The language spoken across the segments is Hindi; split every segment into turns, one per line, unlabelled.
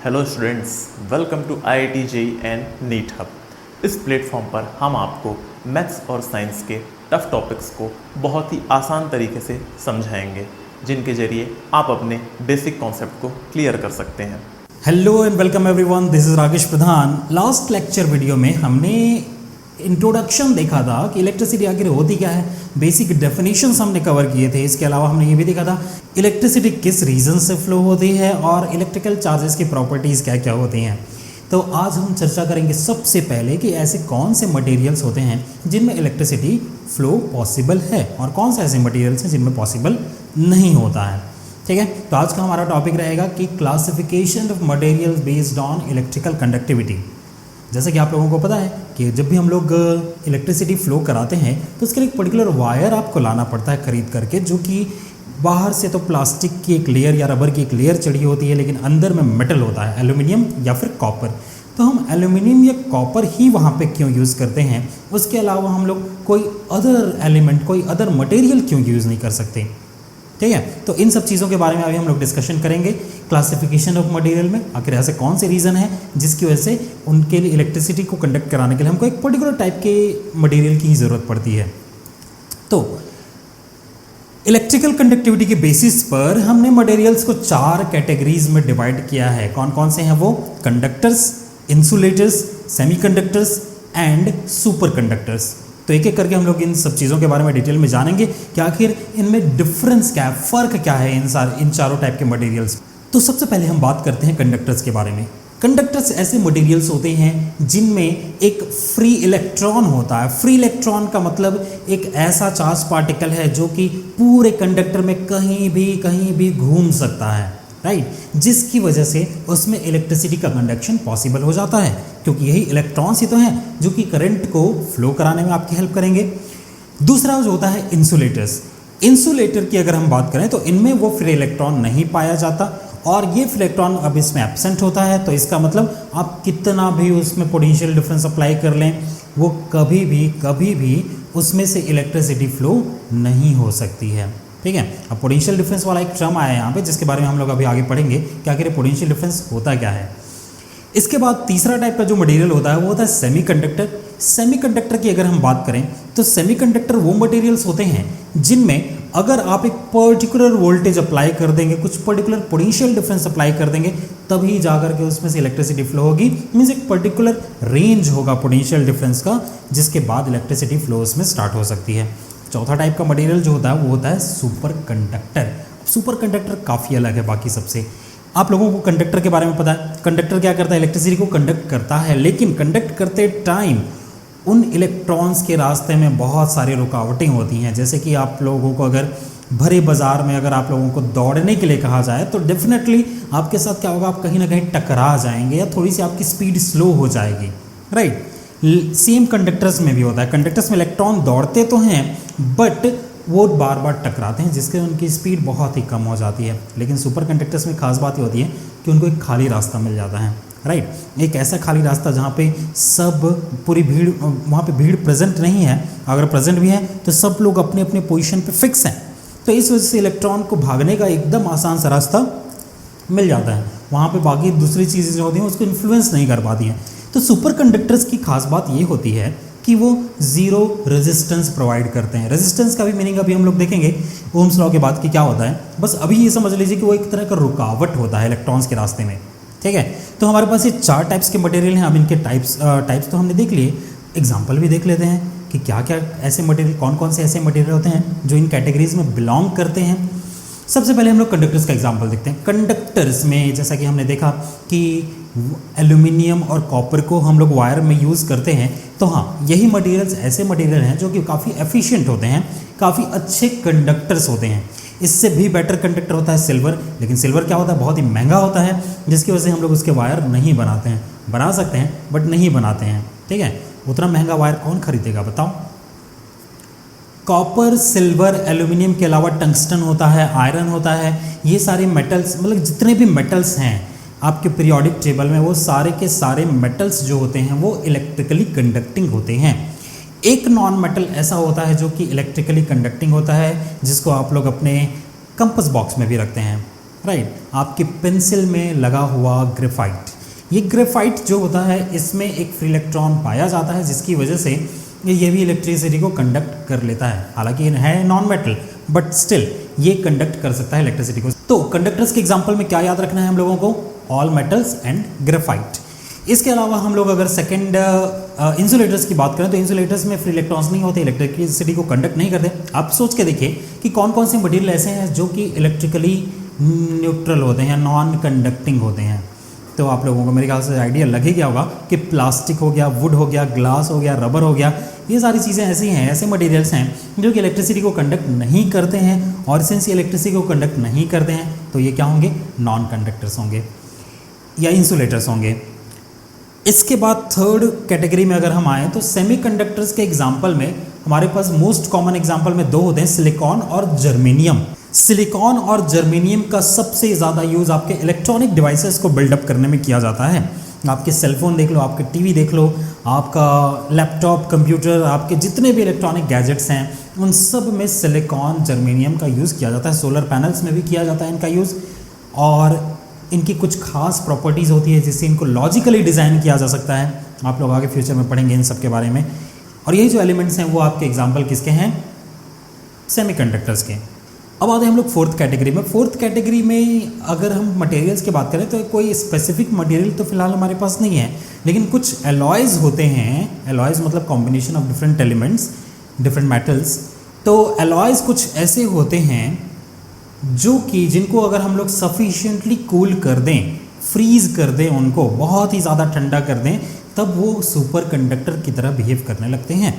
Hello students, welcome to IIT JEE and NEET hub. इस प्लेटफॉर्म पर हम आपको मैथ्स और साइंस के टफ टॉपिक्स को बहुत ही आसान तरीके से समझाएंगे, जिनके जरिए आप अपने बेसिक कॉन्सेप्ट को क्लियर कर सकते हैं।
Hello and welcome everyone, this is Rakesh Pradhan. Last lecture video में हमने इंट्रोडक्शन देखा था कि इलेक्ट्रिसिटी आखिर होती क्या है, बेसिक डेफिनेशंस हमने कवर किए थे। इसके अलावा हमने ये भी देखा था इलेक्ट्रिसिटी किस रीजन से फ्लो होती है और इलेक्ट्रिकल चार्जेस की प्रॉपर्टीज़ क्या क्या होती हैं। तो आज हम चर्चा करेंगे सबसे पहले कि ऐसे कौन से मटेरियल्स होते हैं जिनमें इलेक्ट्रिसिटी फ्लो पॉसिबल है और कौन से ऐसे मटेरियल्स हैं जिनमें पॉसिबल नहीं होता है। ठीक है, तो आज का हमारा टॉपिक रहेगा कि classification of materials based on electrical conductivity. जैसे कि आप लोगों को पता है कि जब भी हम लोग इलेक्ट्रिसिटी फ्लो कराते हैं तो उसके लिए एक पर्टिकुलर वायर आपको लाना पड़ता है खरीद करके, जो कि बाहर से तो प्लास्टिक की एक लेयर या रबर की एक लेयर चढ़ी होती है, लेकिन अंदर में मेटल होता है, एल्यूमिनियम या फिर कॉपर। तो हम एल्यूमिनियम या कॉपर ही वहाँ पे क्यों यूज़ करते हैं, उसके अलावा हम लोग कोई अदर एलिमेंट, कोई अदर मटेरियल क्यों यूज़ नहीं कर सकते। ठीक है, तो इन सब चीज़ों के बारे में अभी हम लोग डिस्कशन करेंगे। क्लासिफिकेशन ऑफ मटेरियल में आखिर ऐसे कौन से रीज़न है जिसकी वजह से उनके लिए इलेक्ट्रिसिटी को कंडक्ट कराने के लिए हमको एक पर्टिकुलर टाइप के मटेरियल की ही ज़रूरत पड़ती है। तो इलेक्ट्रिकल कंडक्टिविटी के बेसिस पर हमने मटेरियल्स को 4 कैटेगरीज में डिवाइड किया है। कौन कौन से हैं वो? Conductors, insulators, semiconductors and super conductors. तो एक एक करके हम लोग इन सब चीज़ों के बारे में डिटेल में जानेंगे कि आखिर इनमें डिफरेंस क्या है, फ़र्क क्या है इन चारों टाइप के मटेरियल्स। तो सबसे पहले हम बात करते हैं कंडक्टर्स के बारे में। कंडक्टर्स ऐसे मटेरियल्स होते हैं जिनमें एक फ्री इलेक्ट्रॉन होता है। फ्री इलेक्ट्रॉन का मतलब एक ऐसा चार्ज पार्टिकल है जो कि पूरे कंडक्टर में कहीं भी घूम सकता है, राइट, जिसकी वजह से उसमें इलेक्ट्रिसिटी का कंडक्शन पॉसिबल हो जाता है, क्योंकि यही इलेक्ट्रॉन्स ही तो हैं जो कि करंट को फ्लो कराने में आपकी हेल्प करेंगे। दूसरा जो होता है इंसुलेटर्स। इंसुलेटर की अगर हम बात करें तो इनमें वो फ्री इलेक्ट्रॉन नहीं पाया जाता और ये फ्री इलेक्ट्रॉन अब इसमें एब्सेंट होता है। तो इसका मतलब आप कितना भी उसमें पोटेंशियल डिफरेंस अप्लाई कर लें, वो कभी भी उसमें से इलेक्ट्रिसिटी फ्लो नहीं हो सकती है। ठीक है, अब पोटेंशियल डिफरेंस वाला एक टर्म आया है यहाँ पे, जिसके बारे में हम लोग अभी आगे पढ़ेंगे कि आखिर पोटेंशियल डिफरेंस होता क्या है। इसके बाद तीसरा टाइप का जो मटेरियल होता है वो होता है सेमीकंडक्टर। सेमीकंडक्टर की अगर हम बात करें तो सेमीकंडक्टर वो मटेरियल्स होते हैं जिनमें अगर आप एक पर्टिकुलर वोल्टेज अप्लाई कर देंगे, कुछ पर्टिकुलर पोटेंशियल डिफरेंस अप्लाई कर देंगे, तभी जाकर के उसमें से इलेक्ट्रिसिटी फ्लो होगी। मीन्स एक पर्टिकुलर रेंज होगा पोटेंशियल डिफरेंस का, जिसके बाद इलेक्ट्रिसिटी फ्लो उसमें स्टार्ट हो सकती है। चौथा टाइप का मटेरियल जो होता है वो होता है सुपर कंडक्टर। सुपर कंडक्टर काफ़ी अलग है बाकी सबसे। आप लोगों को कंडक्टर के बारे में पता है, कंडक्टर क्या करता है? इलेक्ट्रिसिटी को कंडक्ट करता है, लेकिन कंडक्ट करते टाइम उन इलेक्ट्रॉन्स के रास्ते में बहुत सारी रुकावटें होती हैं। जैसे कि आप लोगों को अगर भरे बाजार में अगर आप लोगों को दौड़ने के लिए कहा जाए तो डेफिनेटली आपके साथ क्या होगा, आप कहीं ना कहीं टकरा जाएंगे या थोड़ी सी आपकी स्पीड स्लो हो जाएगी, राइट। सेम कंडक्टर्स में भी होता है। कंडक्टर्स में इलेक्ट्रॉन दौड़ते तो हैं बट वो बार बार टकराते हैं, जिससे उनकी स्पीड बहुत ही कम हो जाती है। लेकिन सुपर कंडक्टर्स में खास बात ये होती है कि उनको एक खाली रास्ता मिल जाता है, राइट। एक ऐसा खाली रास्ता जहाँ पे सब पूरी भीड़, वहाँ पे भीड़ प्रेजेंट नहीं है, अगर प्रेजेंट भी है तो सब लोग अपने अपने पोजीशन पे फिक्स हैं। तो इस वजह से इलेक्ट्रॉन को भागने का एकदम आसान सा रास्ता मिल जाता है। वहाँ पे बाकी दूसरी चीज़ें जो होती हैं उसको इन्फ्लुएंस नहीं कर पाती हैं। तो सुपर कंडक्टर्स की खास बात ये होती है कि वो ज़ीरो रेजिस्टेंस प्रोवाइड करते हैं। रेजिस्टेंस का भी मीनिंग अभी हम लोग देखेंगे ओम्स लॉ के बाद कि क्या होता है। बस अभी ये समझ लीजिए कि वो एक तरह का रुकावट होता है इलेक्ट्रॉन्स के रास्ते में। ठीक है, तो हमारे पास ये 4 टाइप्स के मटेरियल हैं। अब इनके टाइप्स तो हमने देख लिए, एग्जाम्पल भी देख लेते हैं कि क्या क्या ऐसे मटेरियल, कौन कौन से ऐसे मटेरियल होते हैं जो इन कैटेगरीज में बिलोंग करते हैं। सबसे पहले हम लोग कंडक्टर्स का एग्जाम्पल देखते हैं। कंडक्टर्स में जैसा कि हमने देखा कि एल्यूमिनियम और कॉपर को हम लोग वायर में यूज़ करते हैं, तो हाँ, यही मटेरियल्स ऐसे मटेरियल हैं जो कि काफ़ी एफिशिएंट होते हैं, काफ़ी अच्छे कंडक्टर्स होते हैं। इससे भी बेटर कंडक्टर होता है सिल्वर, लेकिन सिल्वर क्या होता है, बहुत ही महंगा होता है, जिसकी वजह से हम लोग उसके वायर नहीं बनाते हैं। बना सकते हैं बट नहीं बनाते हैं। ठीक है, उतना महंगा वायर कौन खरीदेगा बताओ। कॉपर, सिल्वर, एल्यूमिनियम के अलावा टंगस्टन होता है, आयरन होता है, ये सारे मेटल्स, मतलब जितने भी मेटल्स हैं आपके पीरियोडिक टेबल में, वो सारे के सारे मेटल्स जो होते हैं वो इलेक्ट्रिकली कंडक्टिंग होते हैं। एक नॉन मेटल ऐसा होता है जो कि इलेक्ट्रिकली कंडक्टिंग होता है, जिसको आप लोग अपने कंपास बॉक्स में भी रखते हैं। राइट, आपकी पेंसिल में लगा हुआ ग्रेफाइट, ये ग्रेफाइट जो होता है इसमें एक फ्री इलेक्ट्रॉन पाया जाता है जिसकी वजह से ये भी इलेक्ट्रिसिटी को कंडक्ट कर लेता है। हालांकि ये है नॉन मेटल बट स्टिल ये कंडक्ट कर सकता है इलेक्ट्रिसिटी को। तो कंडक्टर्स के एग्जांपल में क्या याद रखना है हम लोगों को? All metals and graphite. इसके अलावा हम लोग अगर सेकंड इंसुलेटर्स की बात करें तो इंसुलेटर्स में फ्री इलेक्ट्रॉन्स नहीं होते, इलेक्ट्रिसिटी को कंडक्ट नहीं करते। आप सोच के देखिए कि कौन कौन से मटेरियल ऐसे हैं जो कि इलेक्ट्रिकली न्यूट्रल होते हैं, नॉन कंडक्टिंग होते हैं। तो आप लोगों को मेरे ख्याल से आइडिया लग ही गया होगा कि प्लास्टिक हो गया, वुड हो गया, ग्लास हो गया, रबर हो गया, ये सारी चीज़ें ऐसी हैं, ऐसे मटेरियल्स हैं जो कि इलेक्ट्रिसिटी को कंडक्ट नहीं करते हैं। और सिंस ये इलेक्ट्रिसिटी को कंडक्ट नहीं करते हैं तो ये क्या होंगे? नॉन कंडक्टर्स होंगे या इंसुलेटर्स होंगे। इसके बाद थर्ड कैटेगरी में अगर हम आए तो सेमीकंडक्टर्स के एग्जाम्पल में हमारे पास मोस्ट कॉमन एग्जाम्पल में दो होते हैं, सिलिकॉन और जर्मेनियम। सिलिकॉन और जर्मेनियम का सबसे ज़्यादा यूज़ आपके इलेक्ट्रॉनिक डिवाइसेस को बिल्डअप करने में किया जाता है। आपके सेलफोन देख लो, आपके टीवी देख लो, आपका लैपटॉप, कंप्यूटर, आपके जितने भी इलेक्ट्रॉनिक गैजेट्स हैं उन सब में सिलिकॉन जर्मेनियम का यूज़ किया जाता है। सोलर पैनल्स में भी किया जाता है इनका यूज़, और इनकी कुछ खास प्रॉपर्टीज़ होती है जिससे इनको लॉजिकली डिज़ाइन किया जा सकता है। आप लोग आगे फ्यूचर में पढ़ेंगे इन सब के बारे में। और यही जो एलिमेंट्स हैं वो आपके एग्जाम्पल किसके हैं? सेमीकंडक्टर्स के। अब आते हैं हम लोग फोर्थ कैटेगरी में। फोर्थ कैटेगरी में अगर हम मटेरियल्स की बात करें तो कोई स्पेसिफिक मटेरियल तो फिलहाल हमारे पास नहीं है, लेकिन कुछ एलॉयज़ होते हैं। एलॉयज़ मतलब combination of different elements, different metals. तो एलॉयज़ कुछ ऐसे होते हैं जो कि जिनको अगर हम लोग सफिशिएंटली कूल कर दें, फ्रीज़ कर दें, उनको बहुत ही ज़्यादा ठंडा कर दें, तब वो सुपर कंडक्टर की तरह बिहेव करने लगते हैं।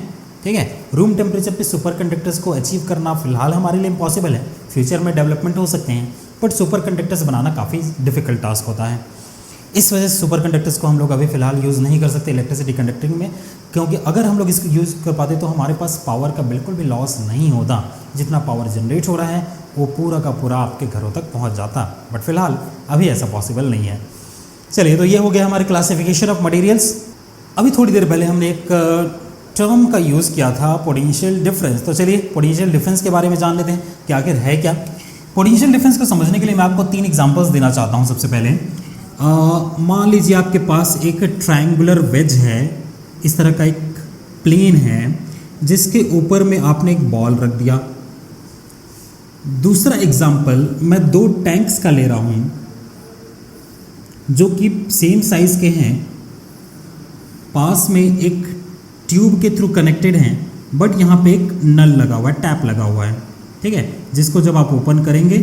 ठीक है, रूम टेम्परेचर पे सुपर कंडक्टर्स को अचीव करना फिलहाल हमारे लिए इम्पॉसिबल है। फ्यूचर में डेवलपमेंट हो सकते हैं बट सुपर कंडक्टर्स बनाना काफ़ी डिफिकल्ट टास्क होता है। इस वजह से सुपर कंडक्टर्स को हम लोग अभी फ़िलहाल यूज़ नहीं कर सकते इलेक्ट्रिसिटी कंडक्टिंग में, क्योंकि अगर हम लोग इसको यूज़ कर पाते तो हमारे पास पावर का बिल्कुल भी लॉस नहीं होता। जितना पावर जनरेट हो रहा है वो पूरा का पूरा आपके घरों तक पहुंच जाता, बट फिलहाल अभी ऐसा पॉसिबल नहीं है। चलिए, तो ये हो गया हमारे क्लासिफिकेशन ऑफ मटेरियल्स। अभी थोड़ी देर पहले हमने एक टर्म का यूज़ किया था, पोटेंशियल डिफरेंस। तो चलिए पोटेंशियल डिफरेंस के बारे में जान लेते हैं कि आखिर है क्या। पोटेंशियल डिफरेंस को समझने के लिए मैं आपको 3 एग्जांपल्स देना चाहता हूँ। सबसे पहले मान लीजिए आपके पास एक ट्रायंगुलर वेज है, इस तरह का एक प्लेन है जिसके ऊपर में आपने एक बॉल रख दिया। दूसरा एग्जांपल मैं 2 टैंक्स का ले रहा हूँ जो कि सेम साइज़ के हैं, पास में एक ट्यूब के थ्रू कनेक्टेड हैं, बट यहाँ पे एक नल लगा हुआ है, टैप लगा हुआ है। ठीक है, जिसको जब आप ओपन करेंगे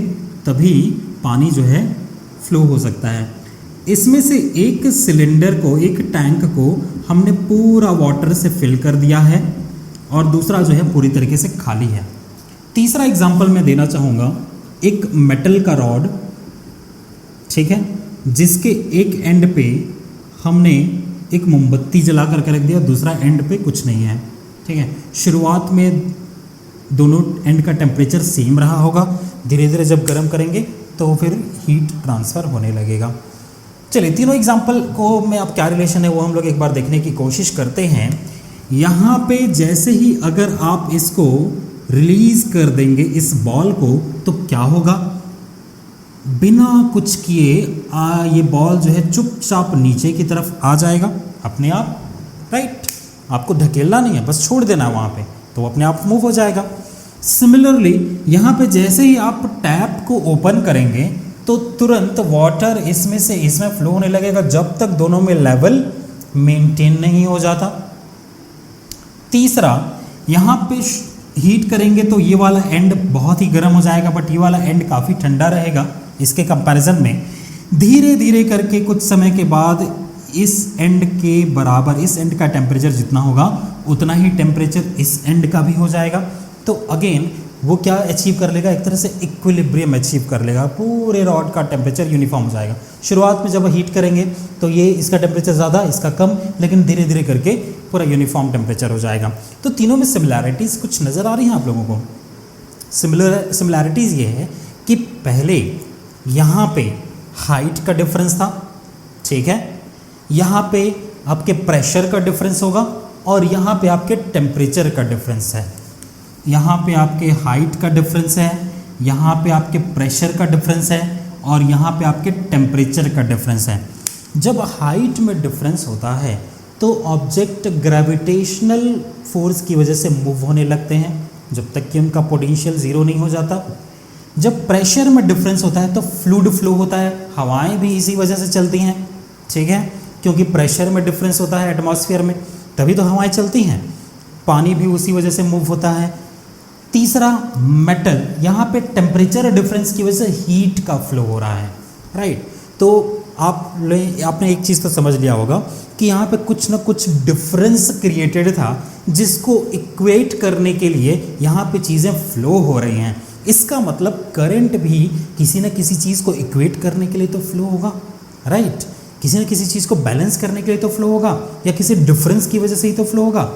तभी पानी जो है फ्लो हो सकता है। इसमें से एक सिलेंडर को, एक टैंक को हमने पूरा वाटर से फिल कर दिया है और दूसरा जो है पूरी तरीके से खाली है। तीसरा एग्जांपल मैं देना चाहूँगा, एक मेटल का रॉड, ठीक है, जिसके एक एंड पे हमने एक मोमबत्ती जला करके रख दिया, दूसरा एंड पे कुछ नहीं है। ठीक है, शुरुआत में दोनों एंड का टेम्परेचर सेम रहा होगा, धीरे धीरे जब गर्म करेंगे तो फिर हीट ट्रांसफ़र होने लगेगा। चलिए, तीनों एग्जांपल को में अब क्या रिलेशन है वो हम लोग एक बार देखने की कोशिश करते हैं। यहाँ पे जैसे ही अगर आप इसको रिलीज़ कर देंगे इस बॉल को, तो क्या होगा? बिना कुछ किए ये बॉल जो है चुपचाप नीचे की तरफ आ जाएगा अपने आप। राइट, आपको धकेलना नहीं है, बस छोड़ देना है वहाँ पे, तो अपने आप मूव हो जाएगा। सिमिलरली यहाँ पे जैसे ही आप टैप को ओपन करेंगे तो तुरंत वाटर इसमें से इसमें फ्लो होने लगेगा जब तक दोनों में लेवल मेंटेन नहीं हो जाता। तीसरा, यहाँ पे हीट करेंगे तो ये वाला एंड बहुत ही गर्म हो जाएगा, बट ये वाला एंड काफ़ी ठंडा रहेगा इसके कंपैरिजन में। धीरे धीरे करके कुछ समय के बाद इस एंड के बराबर, इस एंड का टेम्परेचर जितना होगा उतना ही टेम्परेचर इस एंड का भी हो जाएगा। तो अगेन वो क्या अचीव कर लेगा? एक तरह से इक्विलिब्रियम अचीव कर लेगा, पूरे रॉड का टेम्परेचर यूनिफॉर्म हो जाएगा। शुरुआत में जब हीट करेंगे तो ये इसका टेम्परेचर ज़्यादा, इसका कम, लेकिन धीरे धीरे करके पूरा यूनिफॉर्म टेम्परेचर हो जाएगा। तो तीनों में सिमिलैरिटीज़ कुछ नज़र आ रही हैं आप लोगों को। सिमिलैरिटीज़ ये है कि पहले यहाँ पे हाइट का डिफरेंस था, ठीक है, यहाँ पे आपके प्रेशर का डिफरेंस होगा और यहाँ पे आपके टेम्परेचर का डिफरेंस है। यहाँ पे आपके हाइट का डिफरेंस है, यहाँ पे आपके प्रेशर का डिफरेंस है और यहाँ पे आपके टेम्परेचर का डिफरेंस है। जब हाइट में डिफरेंस होता है तो ऑब्जेक्ट ग्रेविटेशनल फोर्स की वजह से मूव होने लगते हैं जब तक कि उनका पोटेंशियल ज़ीरो नहीं हो जाता। जब प्रेशर में डिफरेंस होता है तो फ्लूइड फ्लो होता है, हवाएं भी इसी वजह से चलती हैं, ठीक है, क्योंकि प्रेशर में डिफरेंस होता है एटमॉस्फेयर में, तभी तो हवाएं चलती हैं। पानी भी उसी वजह से मूव होता है। तीसरा मेटल, यहाँ पे टेम्परेचर डिफरेंस की वजह से हीट का फ्लो हो रहा है, राइट। तो आपने एक चीज़ तो समझ लिया होगा कि यहाँ पे कुछ ना कुछ डिफरेंस क्रिएटेड था जिसको इक्वेट करने के लिए यहाँ पे चीज़ें फ्लो हो रही हैं। इसका मतलब करंट भी किसी न किसी चीज़ को इक्वेट करने के लिए तो फ्लो होगा, राइट। किसी न किसी चीज़ को बैलेंस करने के लिए तो फ्लो होगा, या किसी डिफरेंस की वजह से ही तो फ्लो होगा।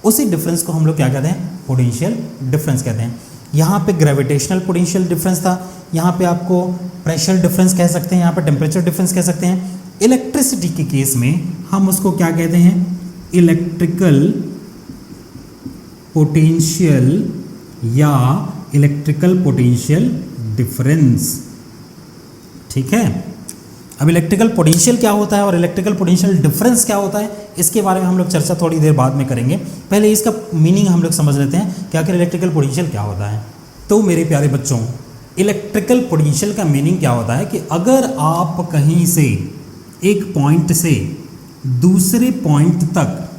उसी डिफरेंस को हम लोग क्या कहते हैं? पोटेंशियल डिफरेंस कहते हैं। यहाँ पे ग्रेविटेशनल पोटेंशियल डिफरेंस था, यहाँ पे आपको प्रेशर डिफरेंस कह सकते हैं, यहाँ पे टेम्परेचर डिफरेंस कह सकते हैं। इलेक्ट्रिसिटी के केस में हम उसको क्या कहते हैं? इलेक्ट्रिकल पोटेंशियल या इलेक्ट्रिकल पोटेंशियल डिफरेंस, ठीक है। अब इलेक्ट्रिकल पोटेंशियल क्या होता है और इलेक्ट्रिकल पोटेंशियल डिफरेंस क्या होता है, इसके बारे में हम लोग चर्चा थोड़ी देर बाद में करेंगे। पहले इसका मीनिंग हम लोग समझ लेते हैं कि आखिर इलेक्ट्रिकल पोटेंशियल क्या होता है। तो मेरे प्यारे बच्चों, इलेक्ट्रिकल पोटेंशियल का मीनिंग क्या होता है कि अगर आप कहीं से एक पॉइंट से दूसरे पॉइंट तक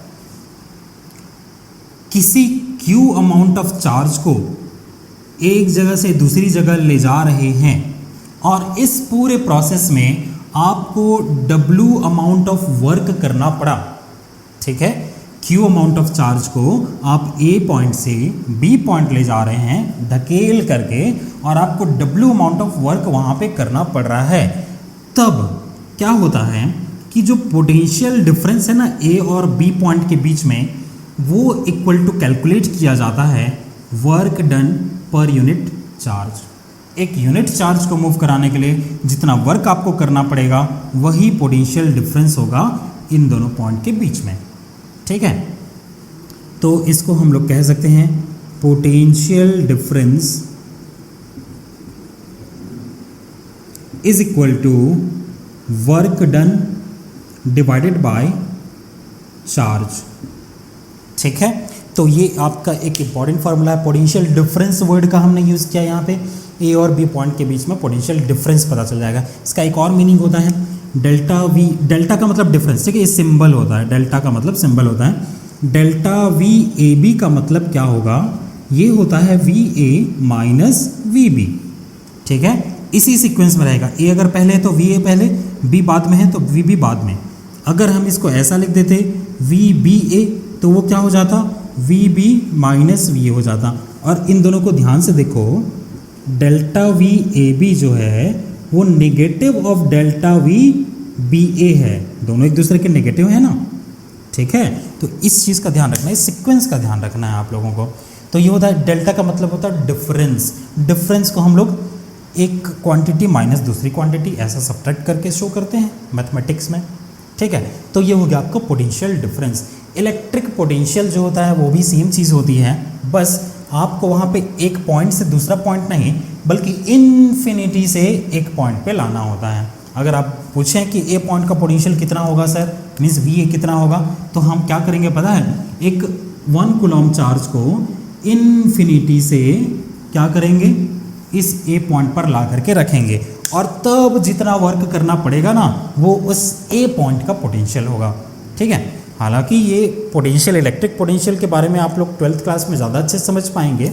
किसी क्यू अमाउंट ऑफ चार्ज को एक जगह से दूसरी जगह ले जा रहे हैं और इस पूरे प्रोसेस में आपको W अमाउंट ऑफ वर्क करना पड़ा, ठीक है। Q अमाउंट ऑफ चार्ज को आप A पॉइंट से B पॉइंट ले जा रहे हैं धकेल करके, और आपको W अमाउंट ऑफ वर्क वहाँ पे करना पड़ रहा है। तब क्या होता है कि जो पोटेंशियल डिफरेंस है ना A और B पॉइंट के बीच में, वो इक्वल टू कैलकुलेट किया जाता है work done per unit charge. एक यूनिट चार्ज को मूव कराने के लिए जितना वर्क आपको करना पड़ेगा वही पोटेंशियल डिफरेंस होगा इन दोनों पॉइंट के बीच में, ठीक है। तो इसको हम लोग कह सकते हैं potential difference is equal to work done divided by charge, ठीक है। तो ये आपका एक इंपॉर्टेंट फार्मूला है। पोटेंशियल डिफरेंस वर्ड का हमने यूज़ किया यहाँ पे, ए और बी पॉइंट के बीच में पोटेंशियल डिफरेंस पता चल जाएगा। इसका एक और मीनिंग होता है डेल्टा वी, डेल्टा का मतलब डिफरेंस, ठीक है, ये सिंबल होता है, डेल्टा का मतलब सिंबल होता है। डेल्टा वी ए बी का मतलब क्या होगा? ये होता है V A minus V B, ठीक है। इसी सीक्वेंस में रहेगा, ए अगर पहले है तो वी ए पहले, बी बाद में है तो वी बी बाद में। अगर हम इसको ऐसा लिख देते वी बी ए तो वो क्या हो जाता? V B minus V A हो जाता। और इन दोनों को ध्यान से देखो, डेल्टा वी ए बी जो है वो negative of delta V B A है, दोनों एक दूसरे के नेगेटिव है ना, ठीक है। तो इस चीज़ का ध्यान रखना है, इस सीक्वेंस का ध्यान रखना है आप लोगों को। तो ये होता है डेल्टा का मतलब होता है डिफरेंस। डिफरेंस को हम लोग एक क्वांटिटी माइनस दूसरी क्वांटिटी ऐसा सब्ट्रैक्ट करके शो करते हैं मैथमेटिक्स में, ठीक है। तो ये हो गया आपका पोटेंशियल डिफरेंस। इलेक्ट्रिक पोटेंशियल जो होता है वो भी सेम चीज़ होती है, बस आपको वहाँ पे एक पॉइंट से दूसरा पॉइंट नहीं बल्कि इन्फिनिटी से एक पॉइंट पे लाना होता है। अगर आप पूछें कि ए पॉइंट का पोटेंशियल कितना होगा सर, मीन्स वी ए कितना होगा, तो हम क्या करेंगे पता है? एक 1 कूलम चार्ज को इन्फिनिटी से क्या करेंगे, इस ए पॉइंट पर ला करके रखेंगे, और तब जितना वर्क करना पड़ेगा ना वो उस ए पॉइंट का पोटेंशियल होगा, ठीक है। हालांकि ये पोटेंशियल, इलेक्ट्रिक पोटेंशियल के बारे में आप लोग 12th क्लास में ज़्यादा अच्छे समझ पाएंगे,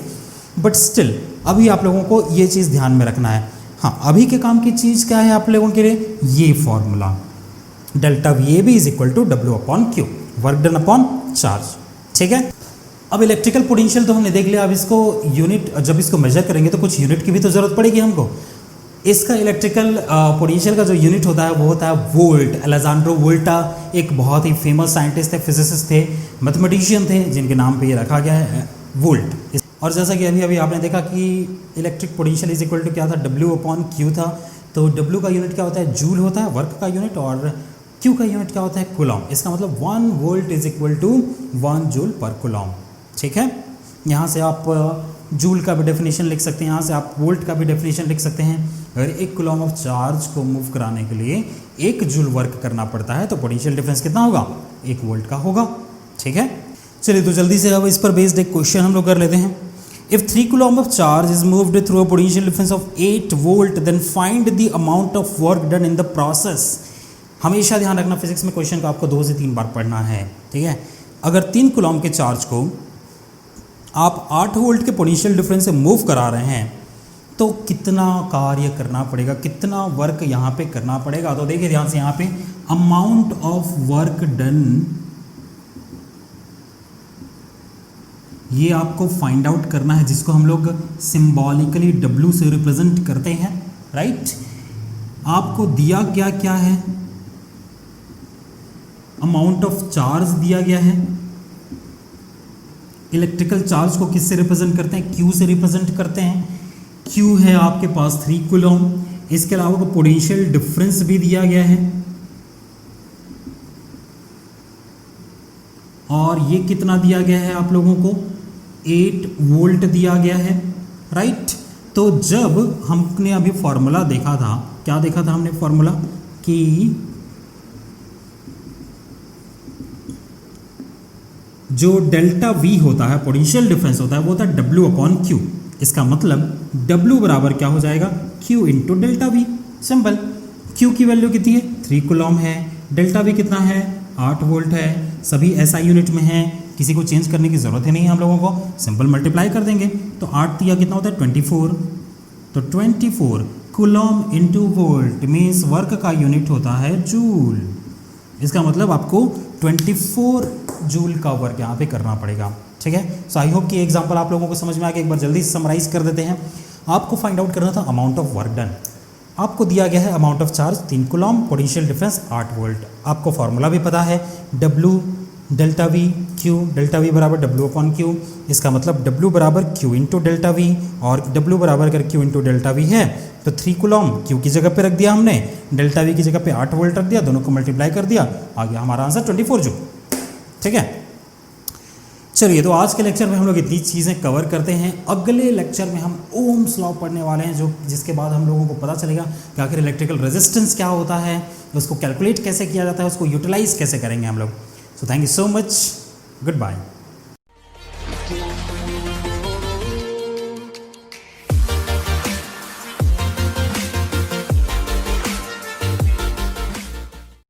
बट स्टिल अभी आप लोगों को ये चीज़ ध्यान में रखना है। हाँ, अभी के काम की चीज़ क्या है आप लोगों के लिए? ये formula delta V A B is equal to W upon Q, work done upon charge, ठीक है। अब इलेक्ट्रिकल पोटेंशियल तो हमने देख लिया, अब इसको यूनिट, जब इसको मेजर करेंगे तो कुछ यूनिट की भी तो ज़रूरत पड़ेगी हमको। इसका इलेक्ट्रिकल पोटेंशियल का जो यूनिट होता है वो होता है वोल्ट। अलेजांड्रो वोल्टा एक बहुत ही फेमस साइंटिस्ट थे, फिजिसिस्ट थे, मैथमेटिशियन थे, जिनके नाम पे ये रखा गया है वोल्ट। और जैसा कि अभी अभी आपने देखा कि electric potential is equal to क्या था? डब्ल्यू अपॉन क्यू था। तो डब्ल्यू का यूनिट क्या होता है? जूल होता है वर्क का यूनिट, और क्यू का यूनिट क्या होता है? कूलॉम। इसका मतलब 1 volt is equal to 1 joule per coulomb, ठीक है। यहाँ से आप जूल का भी डेफिनेशन लिख सकते हैं, यहाँ से आप वोल्ट का भी डेफिनेशन लिख सकते हैं। अगर 1 कूलम ऑफ चार्ज को मूव कराने के लिए 1 जूल वर्क करना पड़ता है तो पोटेंशियल डिफरेंस कितना होगा, 1 वोल्ट का होगा। ठीक है, चलिए तो जल्दी से अब इस पर बेस्ड एक क्वेश्चन हम लोग कर लेते हैं। If 3 coulomb of charge is moved through a potential difference of 8 volt then find the amount of work done in the process. हमेशा ध्यान रखना फिजिक्स में क्वेश्चन को आपको 2 से 3 बार पढ़ना है। ठीक है, अगर 3 कूलम के चार्ज को आप 8 वोल्ट के पोटेंशियल डिफरेंस से मूव करा रहे हैं तो कितना कार्य करना पड़ेगा, कितना वर्क यहाँ पे करना पड़ेगा। तो देखिए ध्यान से, यहाँ पे अमाउंट ऑफ वर्क डन ये आपको फाइंड आउट करना है, जिसको हम लोग सिंबॉलिकली W से रिप्रेजेंट करते हैं। राइट, आपको दिया क्या क्या है, अमाउंट ऑफ चार्ज दिया गया है। इलेक्ट्रिकल चार्ज को किससे रिप्रेजेंट करते हैं, Q से रिप्रेजेंट करते हैं। Q है आपके पास 3 कूलम। इसके अलावा पोटेंशियल डिफरेंस भी दिया गया है और ये कितना दिया गया है आप लोगों को, 8 वोल्ट दिया गया है। राइट, तो जब हमने अभी फॉर्मूला देखा था, क्या देखा था हमने फॉर्मूला, कि जो डेल्टा V होता है, पोटेंशियल डिफरेंस होता है, वो होता है W/Q। इसका मतलब W बराबर क्या हो जाएगा, Q into delta V। Simple, Q की वैल्यू कितनी है, 3 कूलम है, डेल्टा V कितना है, 8 वोल्ट है, सभी SI यूनिट में है, किसी को चेंज करने की ज़रूरत ही नहीं है हम लोगों को, सिंपल मल्टीप्लाई कर देंगे। तो 8 दिया कितना होता है, 24। तो 24 coulomb into volt means work का यूनिट होता है जूल। इसका मतलब आपको 24 जूल का वर्क यहाँ पे करना पड़ेगा। ठीक है, सो आई होप कि एग्जांपल आप लोगों को समझ में आ गया। एक बार जल्दी से समराइज कर देते हैं। आपको फाइंड आउट करना था अमाउंट ऑफ वर्क डन। आपको दिया गया है amount of charge 3 coulomb, potential difference 8 volt. आपको फॉर्मूला भी पता है, W delta V Q, delta V बराबर W/Q। इसका मतलब W बराबर Q इंटू डेल्टा V, और W बराबर अगर Q इंटू डेल्टा V है तो 3 कूलम Q की जगह पे रख दिया हमने, डेल्टा V की जगह पे 8 वोल्ट रख दिया, दोनों को मल्टीप्लाई कर दिया, आ गया हमारा आंसर 24 जूल। ठीक है, चलिए तो आज के लेक्चर में हम लोग इतनी चीज़ें कवर करते हैं। अगले लेक्चर में हम ओम्स लॉ पढ़ने वाले हैं, जिसके बाद हम लोगों को पता चलेगा कि आखिर इलेक्ट्रिकल रेजिस्टेंस क्या होता है, उसको कैलकुलेट कैसे किया जाता है, उसको यूटिलाइज कैसे करेंगे हम लोग। So thank you so much, good bye.